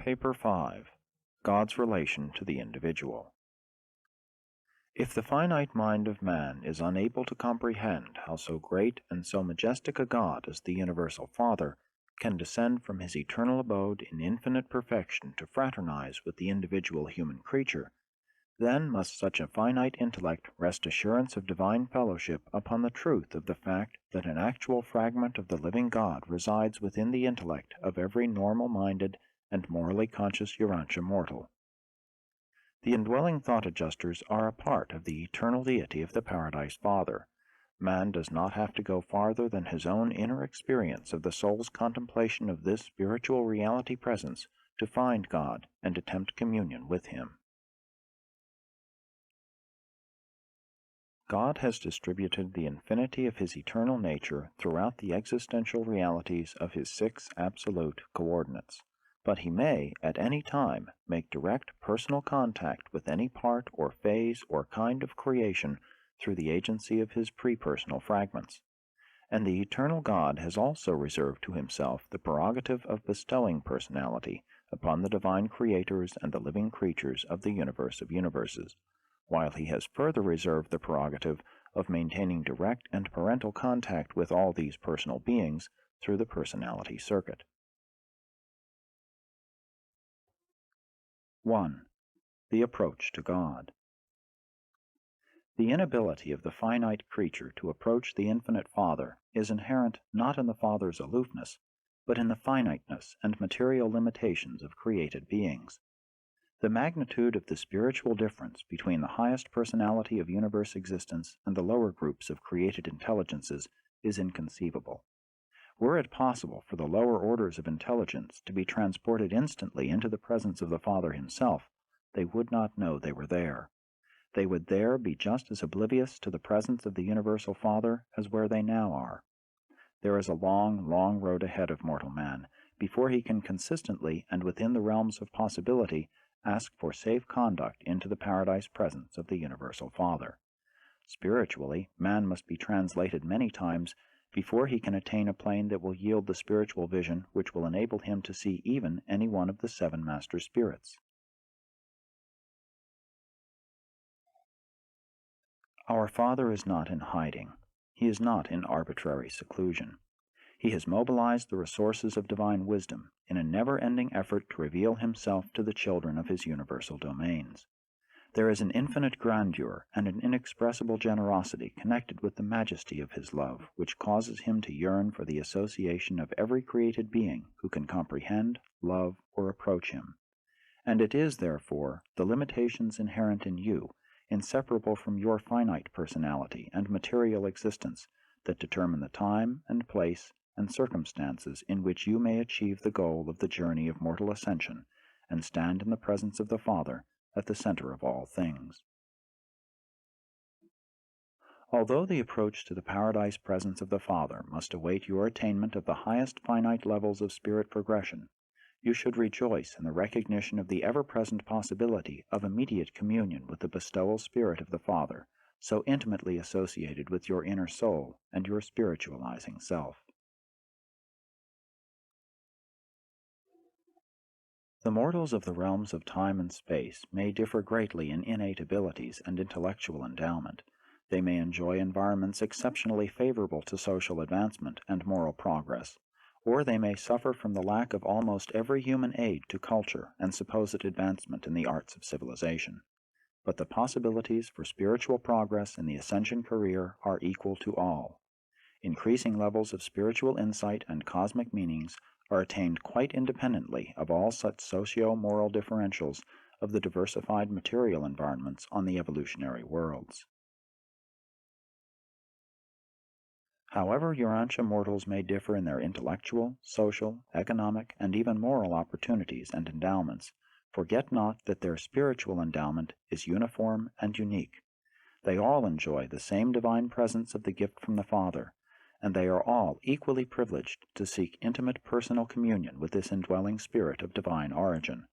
Paper 5. God's Relation to the Individual. If the finite mind of man is unable to comprehend how so great and so majestic a God as the Universal Father can descend from his eternal abode in infinite perfection to fraternize with the individual human creature, then must such a finite intellect rest assurance of divine fellowship upon the truth of the fact that an actual fragment of the living God resides within the intellect of every normal-minded and morally conscious Urantia mortal. The indwelling thought adjusters are a part of the eternal deity of the Paradise Father. Man does not have to go farther than his own inner experience of the soul's contemplation of this spiritual reality presence to find God and attempt communion with him. God has distributed the infinity of his eternal nature throughout the existential realities of his 6 absolute coordinates, but he may, at any time, make direct personal contact with any part or phase or kind of creation through the agency of his pre-personal fragments. And the eternal God has also reserved to himself the prerogative of bestowing personality upon the divine creators and the living creatures of the universe of universes, while he has further reserved the prerogative of maintaining direct and parental contact with all these personal beings through the personality circuit. 1. The approach to God. The inability of the finite creature to approach the infinite Father is inherent not in the Father's aloofness, but in the finiteness and material limitations of created beings. The magnitude of the spiritual difference between the highest personality of universe existence and the lower groups of created intelligences is inconceivable. Were it possible for the lower orders of intelligence to be transported instantly into the presence of the Father himself, they would not know they were there. They would there be just as oblivious to the presence of the Universal Father as where they now are. There is a long, long road ahead of mortal man before he can consistently and within the realms of possibility ask for safe conduct into the paradise presence of the Universal Father. Spiritually, man must be translated many times before he can attain a plane that will yield the spiritual vision which will enable him to see even any one of the 7 master spirits. Our Father is not in hiding. He is not in arbitrary seclusion. He has mobilized the resources of divine wisdom in a never-ending effort to reveal himself to the children of his universal domains. There is an infinite grandeur and an inexpressible generosity connected with the majesty of his love, which causes him to yearn for the association of every created being who can comprehend, love, or approach him. And it is, therefore, the limitations inherent in you, inseparable from your finite personality and material existence, that determine the time and place and circumstances in which you may achieve the goal of the journey of mortal ascension and stand in the presence of the Father at the center of all things. Although the approach to the paradise presence of the Father must await your attainment of the highest finite levels of spirit progression, you should rejoice in the recognition of the ever-present possibility of immediate communion with the bestowal spirit of the Father, so intimately associated with your inner soul and your spiritualizing self. The mortals of the realms of time and space may differ greatly in innate abilities and intellectual endowment. They may enjoy environments exceptionally favorable to social advancement and moral progress, or they may suffer from the lack of almost every human aid to culture and supposed advancement in the arts of civilization. But the possibilities for spiritual progress in the ascension career are equal to all. Increasing levels of spiritual insight and cosmic meanings are attained quite independently of all such socio-moral differentials of the diversified material environments on the evolutionary worlds. However Urantia mortals may differ in their intellectual, social, economic, and even moral opportunities and endowments, forget not that their spiritual endowment is uniform and unique. They all enjoy the same divine presence of the gift from the Father, and they are all equally privileged to seek intimate personal communion with this indwelling spirit of divine origin,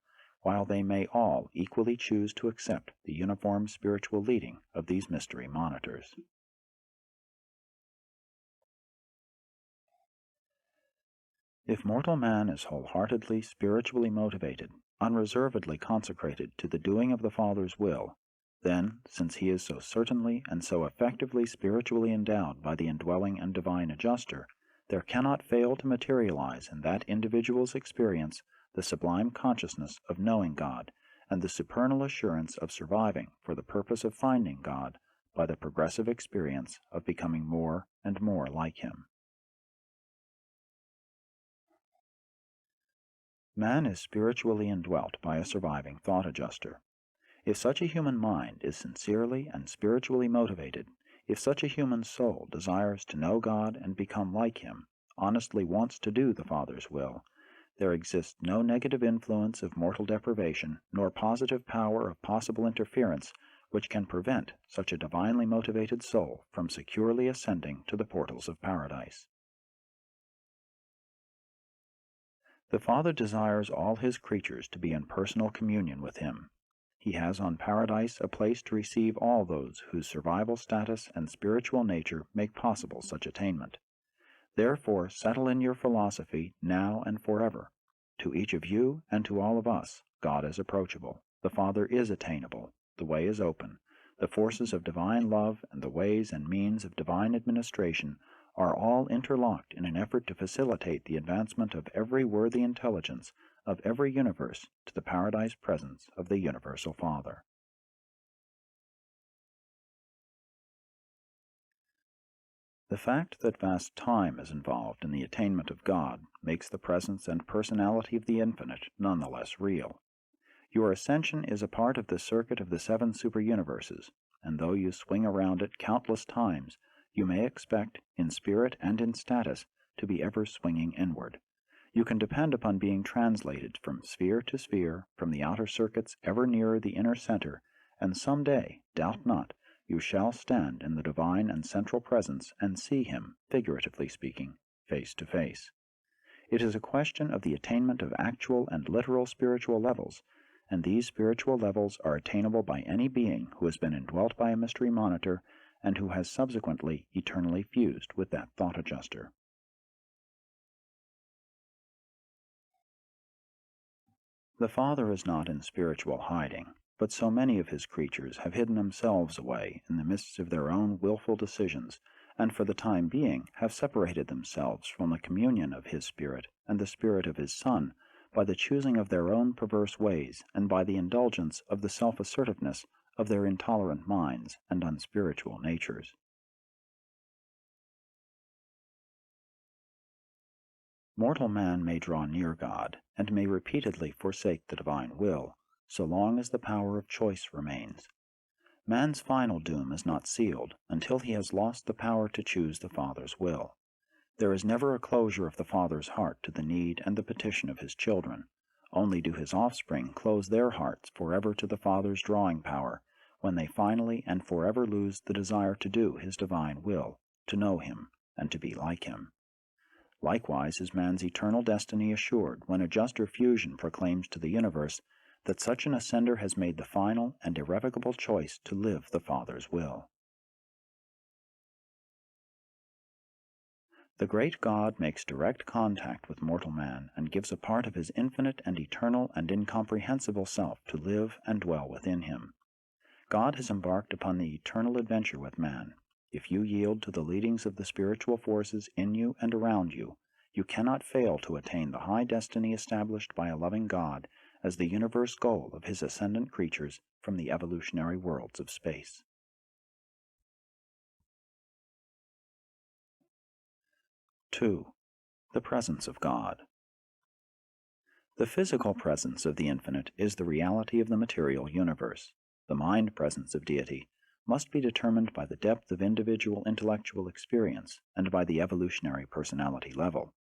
while they may all equally choose to accept the uniform spiritual leading of these mystery monitors. If mortal man is wholeheartedly spiritually motivated, unreservedly consecrated to the doing of the Father's will, then, since he is so certainly and so effectively spiritually endowed by the indwelling and divine adjuster, there cannot fail to materialize in that individual's experience the sublime consciousness of knowing God and the supernal assurance of surviving for the purpose of finding God by the progressive experience of becoming more and more like Him. Man is spiritually indwelt by a surviving thought adjuster. If such a human mind is sincerely and spiritually motivated, if such a human soul desires to know God and become like Him, honestly wants to do the Father's will, there exists no negative influence of mortal deprivation, nor positive power of possible interference, which can prevent such a divinely motivated soul from securely ascending to the portals of paradise. The Father desires all His creatures to be in personal communion with Him. He has on paradise a place to receive all those whose survival status and spiritual nature make possible such attainment. Therefore, settle in your philosophy now and forever. To each of you and to all of us, God is approachable. The Father is attainable. The way is open. The forces of divine love and the ways and means of divine administration are all interlocked in an effort to facilitate the advancement of every worthy intelligence of every universe to the paradise presence of the Universal Father. The fact that vast time is involved in the attainment of God makes the presence and personality of the Infinite nonetheless real. Your ascension is a part of the circuit of the 7 superuniverses, and though you swing around it countless times, you may expect, in spirit and in status, to be ever swinging inward. You can depend upon being translated from sphere to sphere, from the outer circuits ever nearer the inner center, and some day, doubt not, you shall stand in the divine and central presence and see Him, figuratively speaking, face to face. It is a question of the attainment of actual and literal spiritual levels, and these spiritual levels are attainable by any being who has been indwelt by a mystery monitor and who has subsequently eternally fused with that thought adjuster. The Father is not in spiritual hiding, but so many of His creatures have hidden themselves away in the midst of their own willful decisions, and for the time being have separated themselves from the communion of His Spirit and the Spirit of His Son by the choosing of their own perverse ways and by the indulgence of the self-assertiveness of their intolerant minds and unspiritual natures. Mortal man may draw near God, and may repeatedly forsake the divine will, so long as the power of choice remains. Man's final doom is not sealed until he has lost the power to choose the Father's will. There is never a closure of the Father's heart to the need and the petition of His children. Only do His offspring close their hearts forever to the Father's drawing power, when they finally and forever lose the desire to do His divine will, to know Him, and to be like Him. Likewise is man's eternal destiny assured when adjuster fusion proclaims to the universe that such an ascender has made the final and irrevocable choice to live the Father's will. The great God makes direct contact with mortal man and gives a part of His infinite and eternal and incomprehensible self to live and dwell within him. God has embarked upon the eternal adventure with man. If you yield to the leadings of the spiritual forces in you and around you, you cannot fail to attain the high destiny established by a loving God as the universe goal of His ascendant creatures from the evolutionary worlds of space. 2. The presence of God. The physical presence of the infinite is the reality of the material universe. The mind presence of deity must be determined by the depth of individual intellectual experience and by the evolutionary personality level.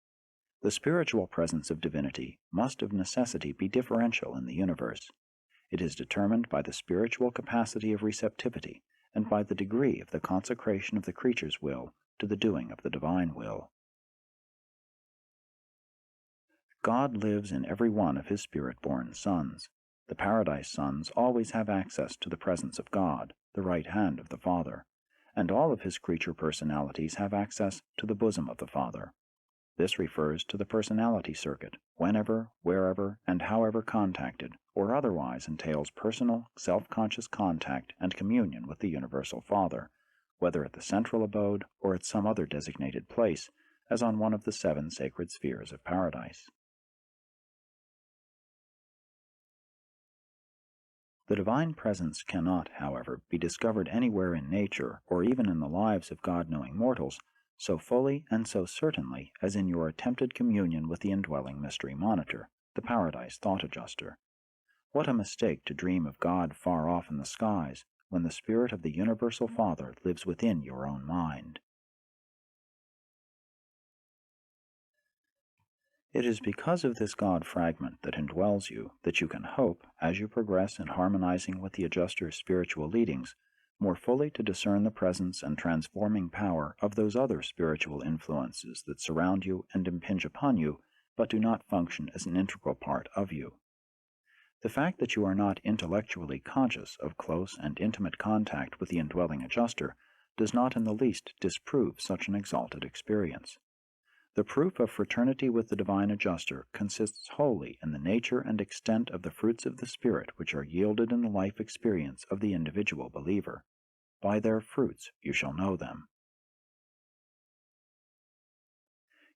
The spiritual presence of divinity must of necessity be differential in the universe. It is determined by the spiritual capacity of receptivity and by the degree of the consecration of the creature's will to the doing of the divine will. God lives in every one of His spirit-born sons. The paradise sons always have access to the presence of God, the right hand of the Father, and all of His creature personalities have access to the bosom of the Father. This refers to the personality circuit, whenever, wherever, and however contacted, or otherwise entails personal, self-conscious contact and communion with the Universal Father, whether at the central abode or at some other designated place, as on one of the 7 sacred spheres of paradise. The divine presence cannot, however, be discovered anywhere in nature or even in the lives of God-knowing mortals so fully and so certainly as in your attempted communion with the indwelling mystery monitor, the Paradise Thought Adjuster. What a mistake to dream of God far off in the skies when the Spirit of the Universal Father lives within your own mind. It is because of this God fragment that indwells you that you can hope, as you progress in harmonizing with the adjuster's spiritual leadings, more fully to discern the presence and transforming power of those other spiritual influences that surround you and impinge upon you, but do not function as an integral part of you. The fact that you are not intellectually conscious of close and intimate contact with the indwelling adjuster does not in the least disprove such an exalted experience. The proof of fraternity with the divine adjuster consists wholly in the nature and extent of the fruits of the Spirit which are yielded in the life experience of the individual believer. By their fruits you shall know them.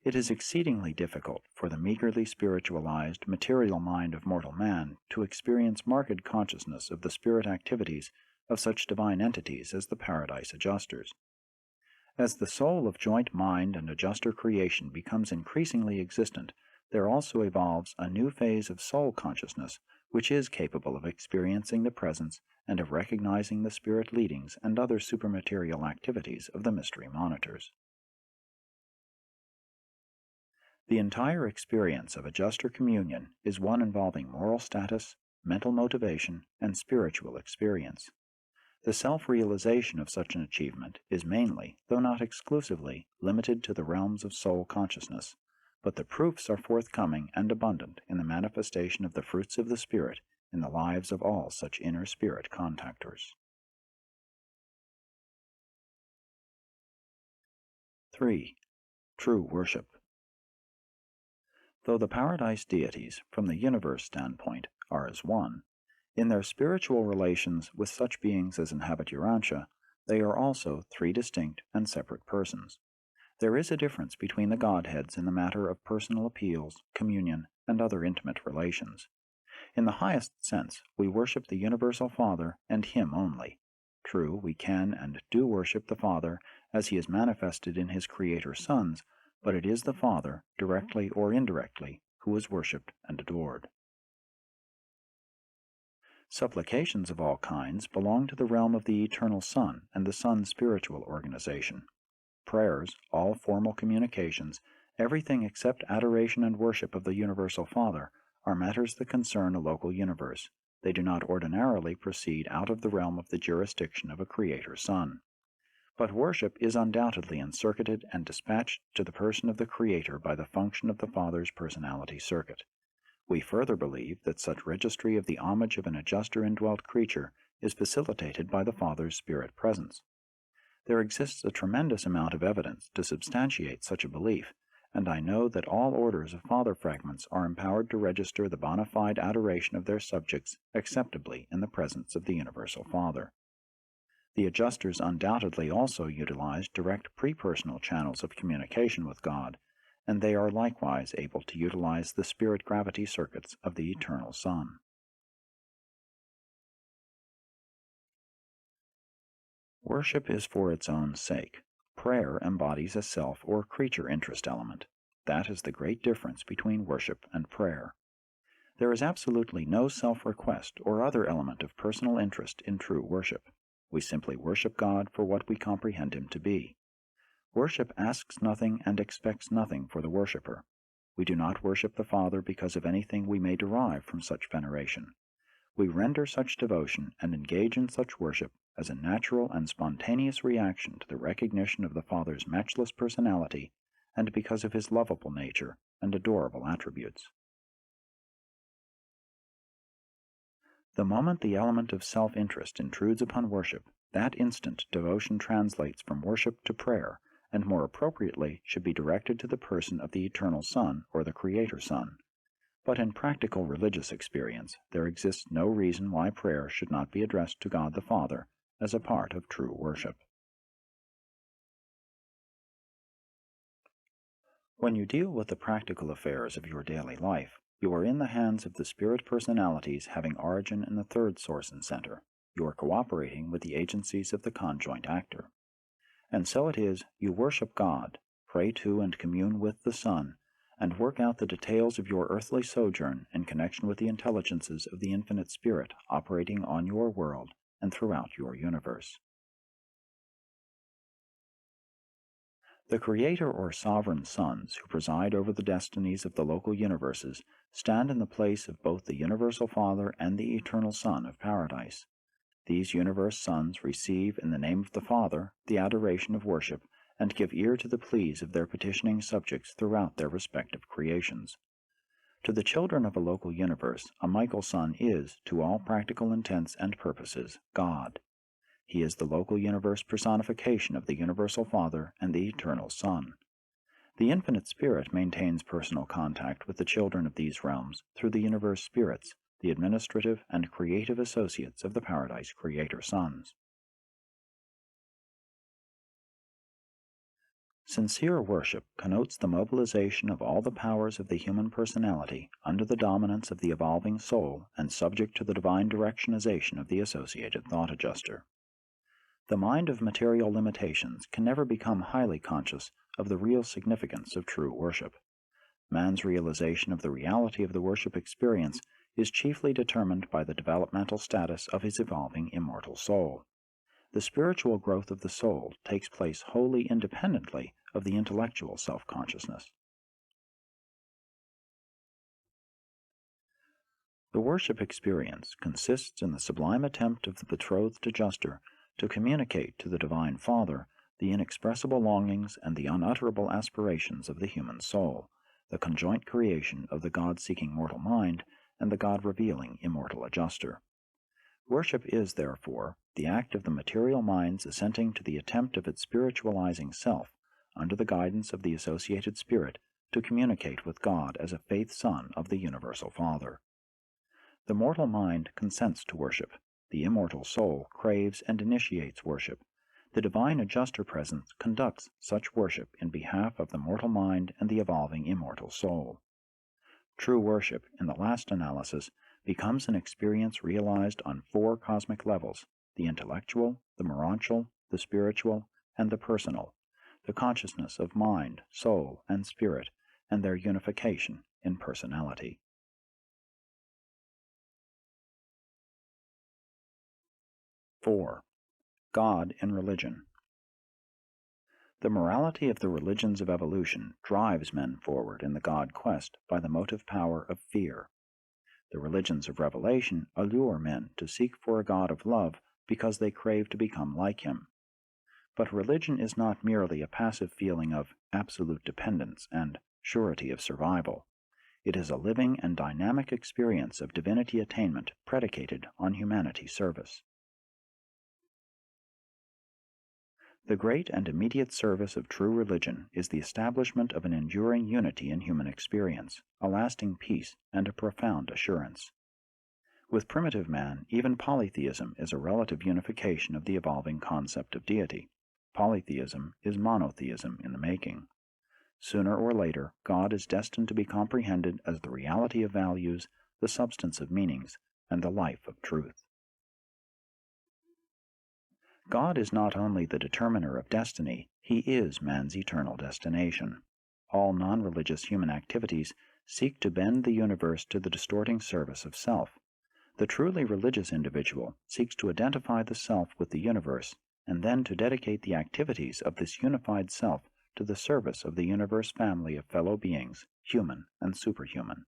It is exceedingly difficult for the meagerly spiritualized, material mind of mortal man to experience marked consciousness of the spirit activities of such divine entities as the Paradise Adjusters. As the soul of joint mind and adjuster creation becomes increasingly existent, there also evolves a new phase of soul consciousness which is capable of experiencing the presence and of recognizing the spirit leadings and other supermaterial activities of the mystery monitors. The entire experience of adjuster communion is one involving moral status, mental motivation, and spiritual experience. The self-realization of such an achievement is mainly, though not exclusively, limited to the realms of soul consciousness, but the proofs are forthcoming and abundant in the manifestation of the fruits of the Spirit in the lives of all such inner spirit contactors. 3. True worship. Though the paradise deities, from the universe standpoint, are as one, in their spiritual relations with such beings as inhabit Urantia, they are also 3 distinct and separate persons. There is a difference between the Godheads in the matter of personal appeals, communion, and other intimate relations. In the highest sense, we worship the Universal Father and Him only. True, we can and do worship the Father as He is manifested in His Creator sons, but it is the Father, directly or indirectly, who is worshipped and adored. Supplications of all kinds belong to the realm of the Eternal Son and the Son's spiritual organization. Prayers, all formal communications, everything except adoration and worship of the Universal Father, are matters that concern a local universe. They do not ordinarily proceed out of the realm of the jurisdiction of a Creator Son. But worship is undoubtedly encircuited and dispatched to the person of the Creator by the function of the Father's personality circuit. We further believe that such registry of the homage of an adjuster indwelt creature is facilitated by the Father's spirit presence. There exists a tremendous amount of evidence to substantiate such a belief, and I know that all orders of Father fragments are empowered to register the bona fide adoration of their subjects acceptably in the presence of the Universal Father. The adjusters undoubtedly also utilize direct pre-personal channels of communication with God, and they are likewise able to utilize the spirit gravity circuits of the Eternal Son. Worship is for its own sake. Prayer embodies a self or creature interest element. That is the great difference between worship and prayer. There is absolutely no self-request or other element of personal interest in true worship. We simply worship God for what we comprehend Him to be. Worship asks nothing and expects nothing for the worshipper. We do not worship the Father because of anything we may derive from such veneration. We render such devotion and engage in such worship as a natural and spontaneous reaction to the recognition of the Father's matchless personality and because of His lovable nature and adorable attributes. The moment the element of self-interest intrudes upon worship, that instant devotion translates from worship to prayer, and more appropriately should be directed to the person of the Eternal Son or the Creator Son. But in practical religious experience, there exists no reason why prayer should not be addressed to God the Father as a part of true worship. When you deal with the practical affairs of your daily life, you are in the hands of the spirit personalities having origin in the third source and center. You are cooperating with the agencies of the conjoint actor. And so it is, you worship God, pray to and commune with the Son, and work out the details of your earthly sojourn in connection with the intelligences of the infinite Spirit operating on your world and throughout your universe. The Creator or Sovereign Sons who preside over the destinies of the local universes stand in the place of both the Universal Father and the Eternal Son of Paradise. These universe sons receive in the name of the Father the adoration of worship and give ear to the pleas of their petitioning subjects throughout their respective creations. To the children of a local universe, a Michael Son is, to all practical intents and purposes, God. He is the local universe personification of the Universal Father and the Eternal Son. The Infinite Spirit maintains personal contact with the children of these realms through the universe spirits, the administrative and creative associates of the Paradise Creator Sons. Sincere worship connotes the mobilization of all the powers of the human personality under the dominance of the evolving soul and subject to the divine directionization of the associated thought adjuster. The mind of material limitations can never become highly conscious of the real significance of true worship. Man's realization of the reality of the worship experience is chiefly determined by the developmental status of his evolving immortal soul. The spiritual growth of the soul takes place wholly independently of the intellectual self-consciousness. The worship experience consists in the sublime attempt of the betrothed adjuster to communicate to the Divine Father the inexpressible longings and the unutterable aspirations of the human soul, the conjoint creation of the God-seeking mortal mind and the God-revealing immortal adjuster. Worship is, therefore, the act of the material mind's assenting to the attempt of its spiritualizing self, under the guidance of the associated spirit, to communicate with God as a faith son of the Universal Father. The mortal mind consents to worship. The immortal soul craves and initiates worship. The divine adjuster presence conducts such worship in behalf of the mortal mind and the evolving immortal soul. True worship, in the last analysis, becomes an experience realized on four cosmic levels: the intellectual, the morontial, the spiritual, and the personal, the consciousness of mind, soul, and spirit, and their unification in personality. (4) God in religion. The morality of the religions of evolution drives men forward in the God quest by the motive power of fear. The religions of revelation allure men to seek for a God of love because they crave to become like Him. But religion is not merely a passive feeling of absolute dependence and surety of survival. It is a living and dynamic experience of divinity attainment predicated on humanity service. The great and immediate service of true religion is the establishment of an enduring unity in human experience, a lasting peace, and a profound assurance. With primitive man, even polytheism is a relative unification of the evolving concept of deity. Polytheism is monotheism in the making. Sooner or later, God is destined to be comprehended as the reality of values, the substance of meanings, and the life of truth. God is not only the determiner of destiny, He is man's eternal destination. All non-religious human activities seek to bend the universe to the distorting service of self. The truly religious individual seeks to identify the self with the universe, and then to dedicate the activities of this unified self to the service of the universe family of fellow beings, human and superhuman.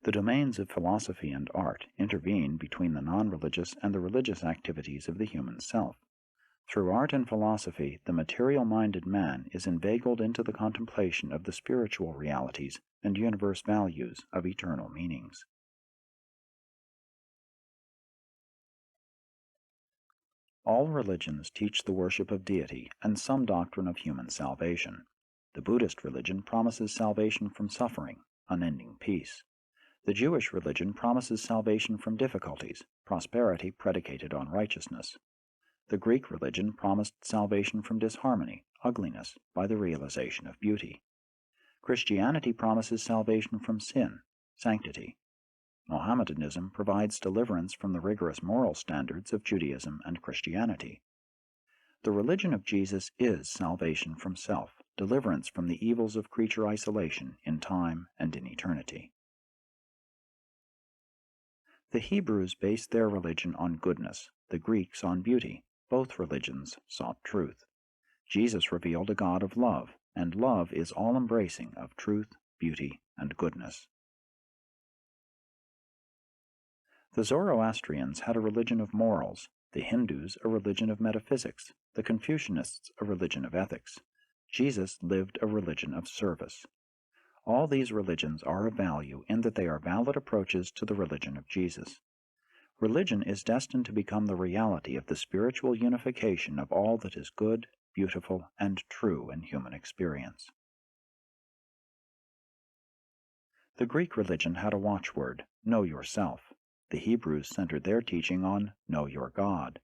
The domains of philosophy and art intervene between the non-religious and the religious activities of the human self. Through art and philosophy, the material-minded man is inveigled into the contemplation of the spiritual realities and universe values of eternal meanings. All religions teach the worship of deity and some doctrine of human salvation. The Buddhist religion promises salvation from suffering, unending peace. The Jewish religion promises salvation from difficulties, prosperity predicated on righteousness. The Greek religion promised salvation from disharmony, ugliness, by the realization of beauty. Christianity promises salvation from sin, sanctity. Mohammedanism provides deliverance from the rigorous moral standards of Judaism and Christianity. The religion of Jesus is salvation from self, deliverance from the evils of creature isolation in time and in eternity. The Hebrews based their religion on goodness, the Greeks on beauty. Both religions sought truth. Jesus revealed a God of love, and love is all-embracing of truth, beauty, and goodness. The Zoroastrians had a religion of morals, the Hindus a religion of metaphysics, the Confucianists a religion of ethics. Jesus lived a religion of service. All these religions are of value in that they are valid approaches to the religion of Jesus. Religion is destined to become the reality of the spiritual unification of all that is good, beautiful, and true in human experience. The Greek religion had a watchword, know yourself. The Hebrews centered their teaching on know your God.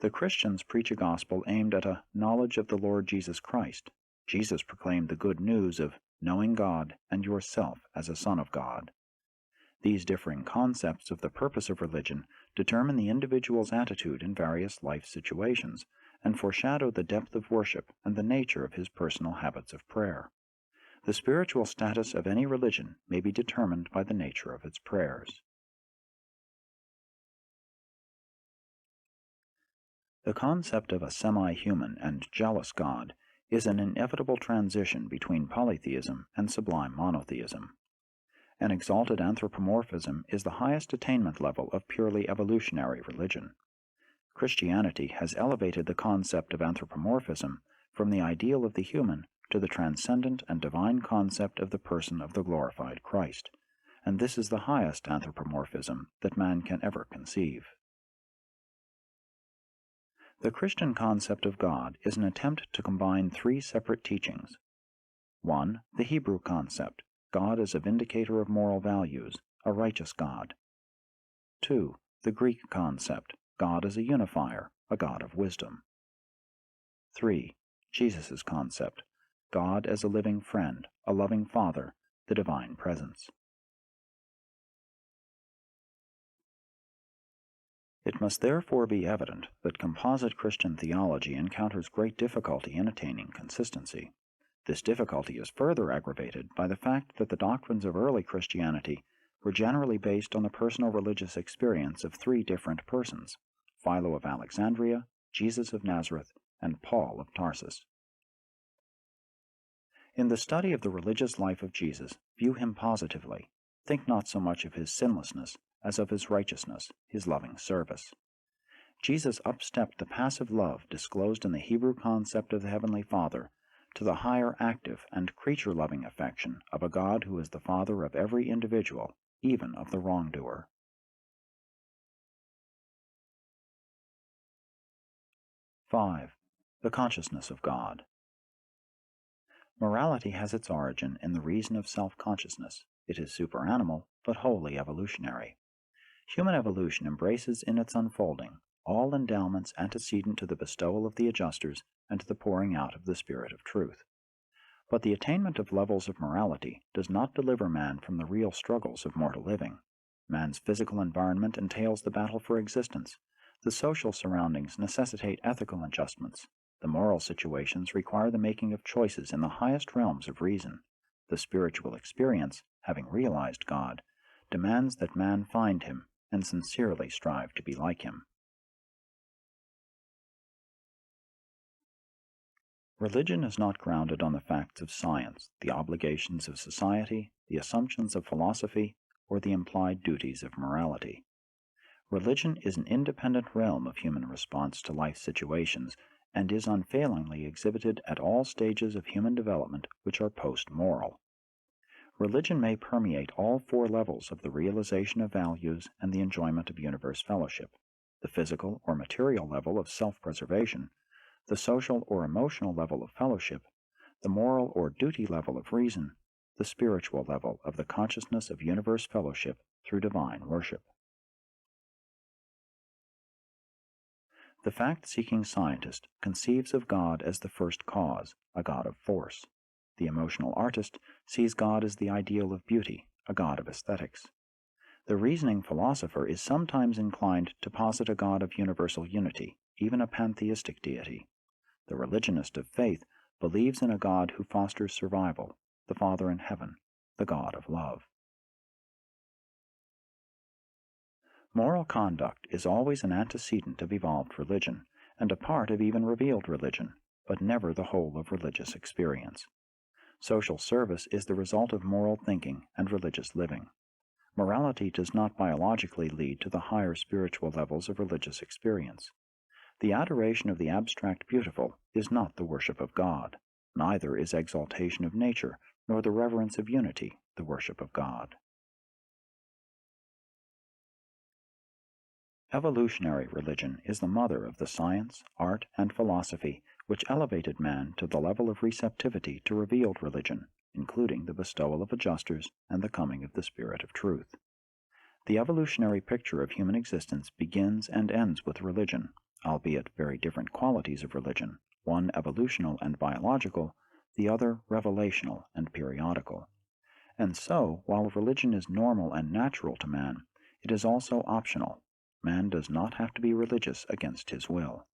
The Christians preach a gospel aimed at a knowledge of the Lord Jesus Christ. Jesus proclaimed the good news of knowing God and yourself as a son of God. These differing concepts of the purpose of religion determine the individual's attitude in various life situations and foreshadow the depth of worship and the nature of his personal habits of prayer. The spiritual status of any religion may be determined by the nature of its prayers. The concept of a semi-human and jealous God is an inevitable transition between polytheism and sublime monotheism. An exalted anthropomorphism is the highest attainment level of purely evolutionary religion. Christianity has elevated the concept of anthropomorphism from the ideal of the human to the transcendent and divine concept of the person of the glorified Christ, and this is the highest anthropomorphism that man can ever conceive. The Christian concept of God is an attempt to combine three separate teachings. 1. The Hebrew concept, God as a vindicator of moral values, a righteous God. 2. The Greek concept, God as a unifier, a God of wisdom. 3. Jesus' concept, God as a living friend, a loving Father, the divine presence. It must therefore be evident that composite Christian theology encounters great difficulty in attaining consistency. This difficulty is further aggravated by the fact that the doctrines of early Christianity were generally based on the personal religious experience of three different persons: Philo of Alexandria, Jesus of Nazareth, and Paul of Tarsus. In the study of the religious life of Jesus, view him positively. Think not so much of his sinlessness as of his righteousness, his loving service. Jesus upstepped the passive love disclosed in the Hebrew concept of the Heavenly Father to the higher active and creature-loving affection of a God who is the Father of every individual, even of the wrongdoer. (5) The consciousness of God. Morality has its origin in the reason of self-consciousness. It is superanimal, but wholly evolutionary. Human evolution embraces in its unfolding all endowments antecedent to the bestowal of the adjusters and to the pouring out of the Spirit of truth. But the attainment of levels of morality does not deliver man from the real struggles of mortal living. Man's physical environment entails the battle for existence. The social surroundings necessitate ethical adjustments. The moral situations require the making of choices in the highest realms of reason. The spiritual experience, having realized God, demands that man find him and sincerely strive to be like him. Religion is not grounded on the facts of science, the obligations of society, the assumptions of philosophy, or the implied duties of morality. Religion is an independent realm of human response to life situations and is unfailingly exhibited at all stages of human development which are post-moral. Religion may permeate all four levels of the realization of values and the enjoyment of universe fellowship. the physical or material level of self-preservation, the social or emotional level of fellowship, the moral or duty level of reason, the spiritual level of the consciousness of universe fellowship through divine worship. The fact-seeking scientist conceives of God as the first cause, a God of force. The emotional artist sees God as the ideal of beauty, a God of aesthetics. The reasoning philosopher is sometimes inclined to posit a God of universal unity, even a pantheistic deity. The religionist of faith believes in a God who fosters survival, the Father in heaven, the God of love. Moral conduct is always an antecedent of evolved religion, and a part of even revealed religion, but never the whole of religious experience. Social service is the result of moral thinking and religious living. Morality does not biologically lead to the higher spiritual levels of religious experience. The adoration of the abstract beautiful is not the worship of God. Neither is exaltation of nature, nor the reverence of unity, the worship of God. Evolutionary religion is the mother of the science, art, and philosophy which elevated man to the level of receptivity to revealed religion, including the bestowal of adjusters and the coming of the Spirit of Truth. The evolutionary picture of human existence begins and ends with religion, albeit very different qualities of religion, one evolutional and biological, the other revelational and periodical. And so, while religion is normal and natural to man, it is also optional. Man does not have to be religious against his will.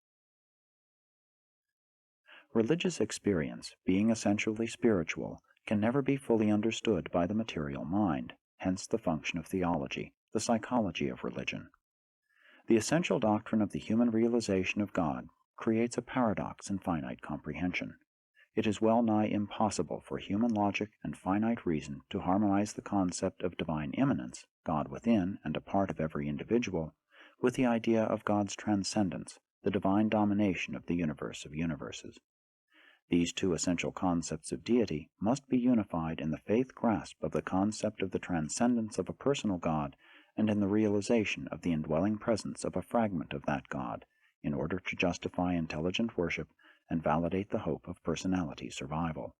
Religious experience, being essentially spiritual, can never be fully understood by the material mind, hence the function of theology, the psychology of religion. The essential doctrine of the human realization of God creates a paradox in finite comprehension. It is well nigh impossible for human logic and finite reason to harmonize the concept of divine immanence, God within and a part of every individual, with the idea of God's transcendence, the divine domination of the universe of universes. These two essential concepts of deity must be unified in the faith grasp of the concept of the transcendence of a personal God and in the realization of the indwelling presence of a fragment of that God, in order to justify intelligent worship and validate the hope of personality survival.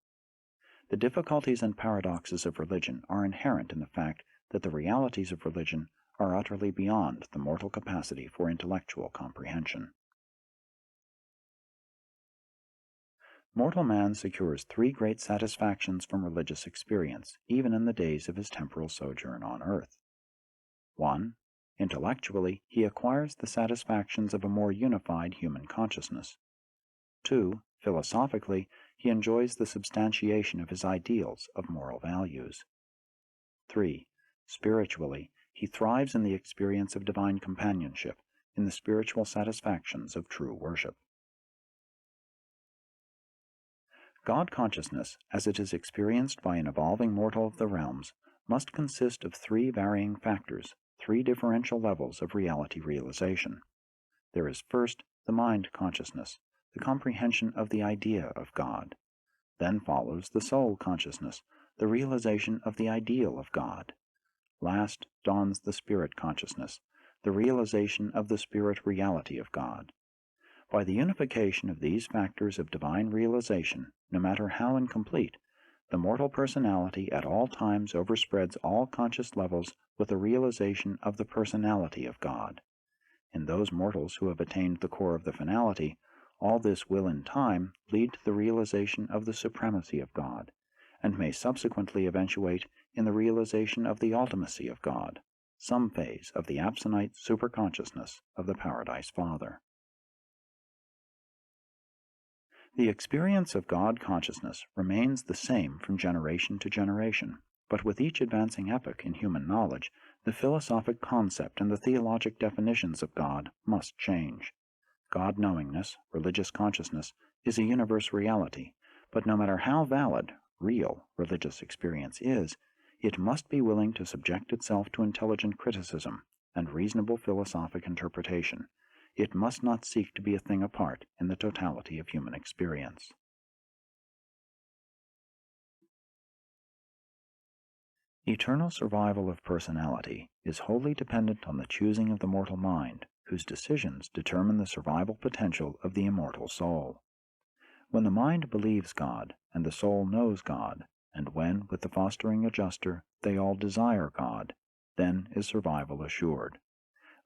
The difficulties and paradoxes of religion are inherent in the fact that the realities of religion are utterly beyond the mortal capacity for intellectual comprehension. Mortal man secures three great satisfactions from religious experience, even in the days of his temporal sojourn on earth. 1. Intellectually, he acquires the satisfactions of a more unified human consciousness. 2. Philosophically, he enjoys the substantiation of his ideals of moral values. 3. Spiritually, he thrives in the experience of divine companionship, in the spiritual satisfactions of true worship. God consciousness, as it is experienced by an evolving mortal of the realms, must consist of three varying factors, three differential levels of reality realization. There is first the mind consciousness, the comprehension of the idea of God. Then follows the soul consciousness, the realization of the ideal of God. Last dawns the spirit consciousness, the realization of the spirit reality of God. By the unification of these factors of divine realization, no matter how incomplete, the mortal personality at all times overspreads all conscious levels with the realization of the personality of God. In those mortals who have attained the core of the finality, all this will in time lead to the realization of the supremacy of God, and may subsequently eventuate in the realization of the ultimacy of God, some phase of the absonite superconsciousness of the Paradise Father. The experience of God consciousness remains the same from generation to generation, but with each advancing epoch in human knowledge, the philosophic concept and the theologic definitions of God must change. God-knowingness, religious consciousness, is a universe reality, but no matter how valid, real, religious experience is, it must be willing to subject itself to intelligent criticism and reasonable philosophic interpretation. It must not seek to be a thing apart in the totality of human experience. Eternal survival of personality is wholly dependent on the choosing of the mortal mind, whose decisions determine the survival potential of the immortal soul. When the mind believes God and the soul knows God, and when, with the fostering adjuster, they all desire God, then is survival assured.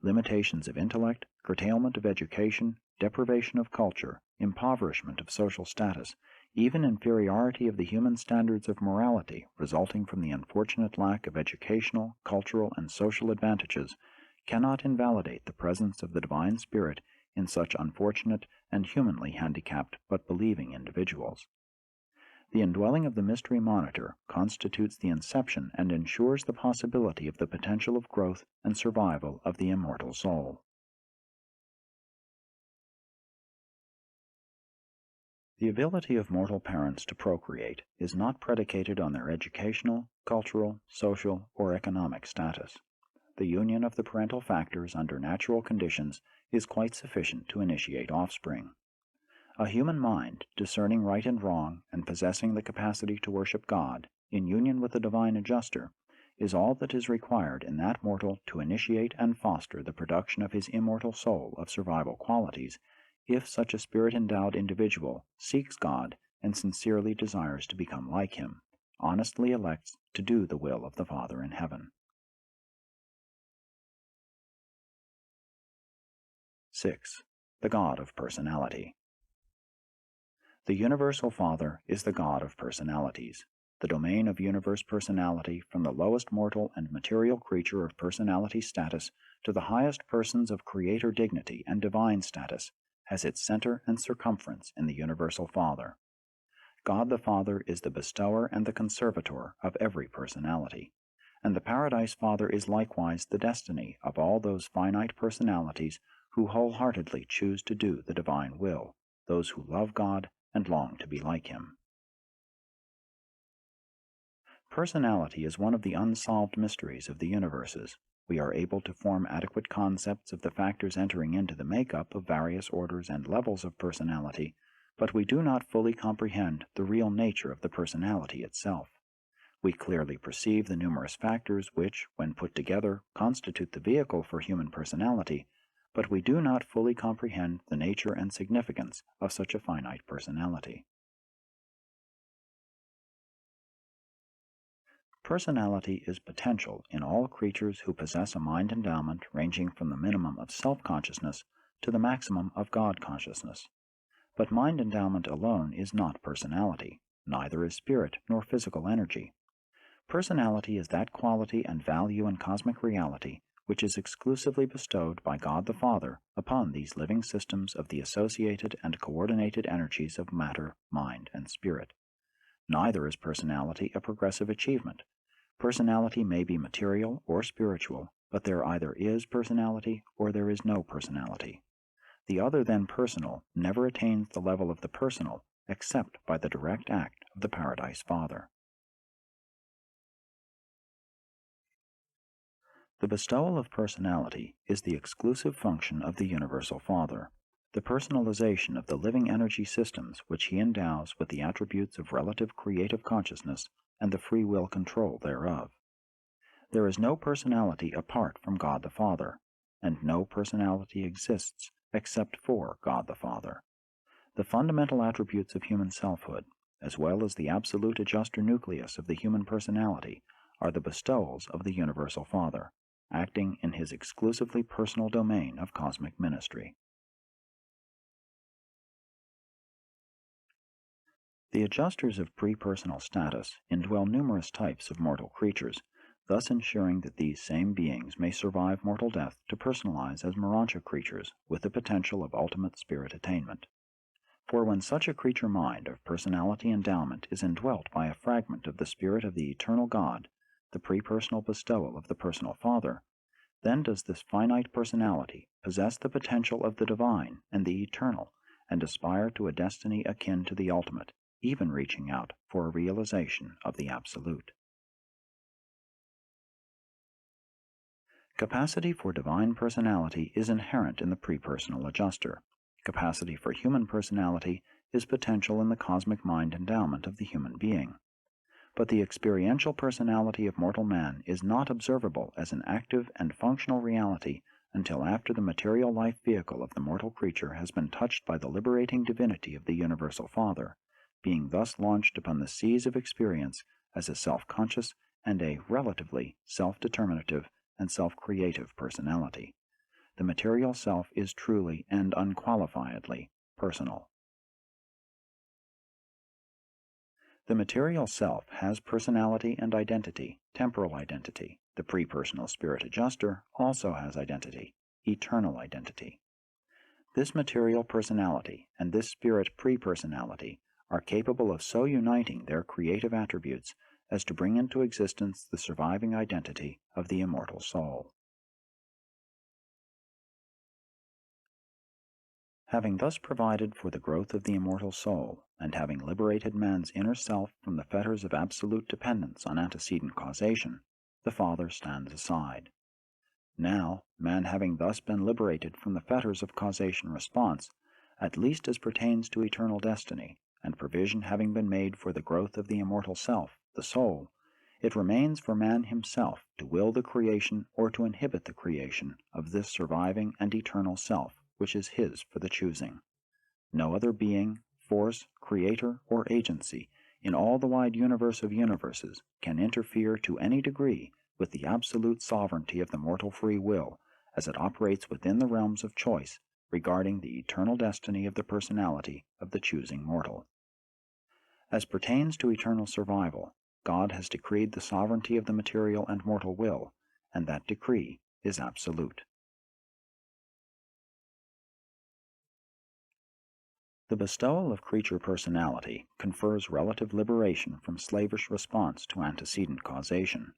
Limitations of intellect, curtailment of education, deprivation of culture, impoverishment of social status, even inferiority of the human standards of morality resulting from the unfortunate lack of educational, cultural, and social advantages, cannot invalidate the presence of the Divine Spirit in such unfortunate and humanly handicapped but believing individuals. The indwelling of the mystery monitor constitutes the inception and ensures the possibility of the potential of growth and survival of the immortal soul. The ability of mortal parents to procreate is not predicated on their educational, cultural, social, or economic status. The union of the parental factors under natural conditions is quite sufficient to initiate offspring. A human mind, discerning right and wrong and possessing the capacity to worship God, in union with the divine adjuster, is all that is required in that mortal to initiate and foster the production of his immortal soul of survival qualities, if such a spirit-endowed individual seeks God and sincerely desires to become like Him, honestly elects to do the will of the Father in heaven. 6. The God of Personality. The Universal Father is the God of personalities, the domain of universe personality from the lowest mortal and material creature of personality status to the highest persons of creator dignity and divine status, has its center and circumference in the Universal Father. God the Father is the bestower and the conservator of every personality, and the Paradise Father is likewise the destiny of all those finite personalities who wholeheartedly choose to do the divine will, those who love God and long to be like Him. Personality is one of the unsolved mysteries of the universes. We are able to form adequate concepts of the factors entering into the makeup of various orders and levels of personality, but we do not fully comprehend the real nature of the personality itself. We clearly perceive the numerous factors which, when put together, constitute the vehicle for human personality, but we do not fully comprehend the nature and significance of such a finite personality. Personality is potential in all creatures who possess a mind endowment ranging from the minimum of self-consciousness to the maximum of God-consciousness. But mind endowment alone is not personality, neither is spirit nor physical energy. Personality is that quality and value in cosmic reality which is exclusively bestowed by God the Father upon these living systems of the associated and coordinated energies of matter, mind, and spirit. Neither is personality a progressive achievement. Personality may be material or spiritual, but there either is personality or there is no personality. The other than personal never attains the level of the personal except by the direct act of the Paradise Father. The bestowal of personality is the exclusive function of the Universal Father, the personalization of the living energy systems which He endows with the attributes of relative creative consciousness and the free will control thereof. There is no personality apart from God the Father, and no personality exists except for God the Father. The fundamental attributes of human selfhood, as well as the absolute adjuster nucleus of the human personality, are the bestowals of the Universal Father, acting in His exclusively personal domain of cosmic ministry. The adjusters of pre-personal status indwell numerous types of mortal creatures, thus ensuring that these same beings may survive mortal death to personalize as Urantia creatures with the potential of ultimate spirit attainment. For when such a creature mind of personality endowment is indwelt by a fragment of the spirit of the eternal God, the pre-personal bestowal of the personal Father, then does this finite personality possess the potential of the divine and the eternal, and aspire to a destiny akin to the ultimate, even reaching out for a realization of the absolute. Capacity for divine personality is inherent in the pre-personal adjuster. Capacity for human personality is potential in the cosmic mind endowment of the human being. But the experiential personality of mortal man is not observable as an active and functional reality until after the material life vehicle of the mortal creature has been touched by the liberating divinity of the Universal Father, being thus launched upon the seas of experience as a self-conscious and a relatively self-determinative and self-creative personality. The material self is truly and unqualifiedly personal. The material self has personality and identity, temporal identity. The pre-personal spirit adjuster also has identity, eternal identity. This material personality and this spirit pre-personality are capable of so uniting their creative attributes as to bring into existence the surviving identity of the immortal soul. Having thus provided for the growth of the immortal soul, and having liberated man's inner self from the fetters of absolute dependence on antecedent causation, the Father stands aside. Now, man having thus been liberated from the fetters of causation response, at least as pertains to eternal destiny, and provision having been made for the growth of the immortal self, the soul, it remains for man himself to will the creation or to inhibit the creation of this surviving and eternal self, which is his for the choosing. No other being, force, creator, or agency in all the wide universe of universes can interfere to any degree with the absolute sovereignty of the mortal free will as it operates within the realms of choice regarding the eternal destiny of the personality of the choosing mortal. As pertains to eternal survival, God has decreed the sovereignty of the material and mortal will, and that decree is absolute. The bestowal of creature personality confers relative liberation from slavish response to antecedent causation,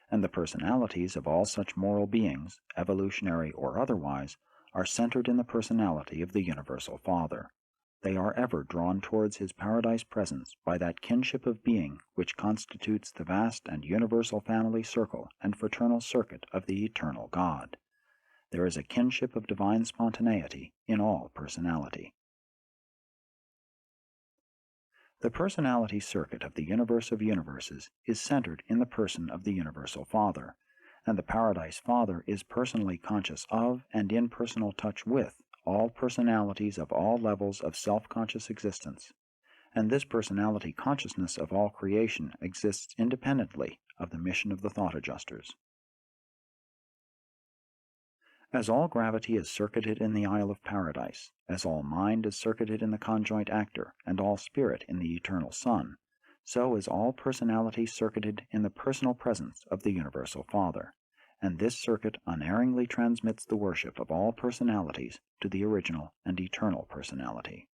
and the personalities of all such moral beings, evolutionary or otherwise, are centered in the personality of the Universal Father. They are ever drawn towards his paradise presence by that kinship of being which constitutes the vast and universal family circle and fraternal circuit of the eternal God. There is a kinship of divine spontaneity in all personality. The personality circuit of the universe of universes is centered in the person of the Universal Father, and the Paradise Father is personally conscious of and in personal touch with all personalities of all levels of self-conscious existence, and this personality consciousness of all creation exists independently of the mission of the thought adjusters. As all gravity is circuited in the Isle of Paradise, as all mind is circuited in the conjoint actor, and all spirit in the eternal Son, so is all personality circuited in the personal presence of the Universal Father, and this circuit unerringly transmits the worship of all personalities to the original and eternal personality.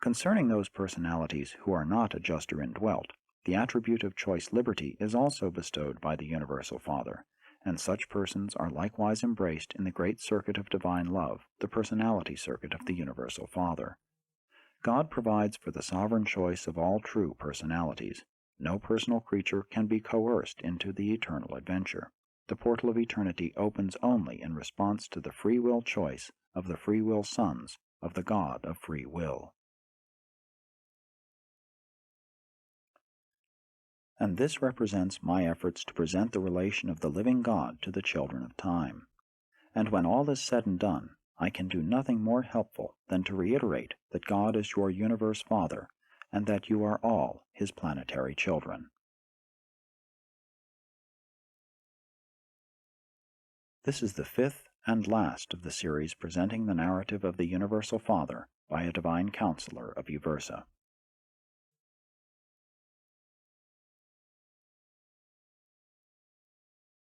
Concerning those personalities who are not adjuster indwelt, the attribute of choice liberty is also bestowed by the Universal Father, and such persons are likewise embraced in the great circuit of divine love, the personality circuit of the Universal Father. God provides for the sovereign choice of all true personalities. No personal creature can be coerced into the eternal adventure. The portal of eternity opens only in response to the free will choice of the free will sons of the God of free will. And this represents my efforts to present the relation of the living God to the children of time. And when all is said and done, I can do nothing more helpful than to reiterate that God is your universe Father, and that you are all his planetary children. This is the fifth and last of the series presenting the narrative of the Universal Father by a divine counselor of Uversa.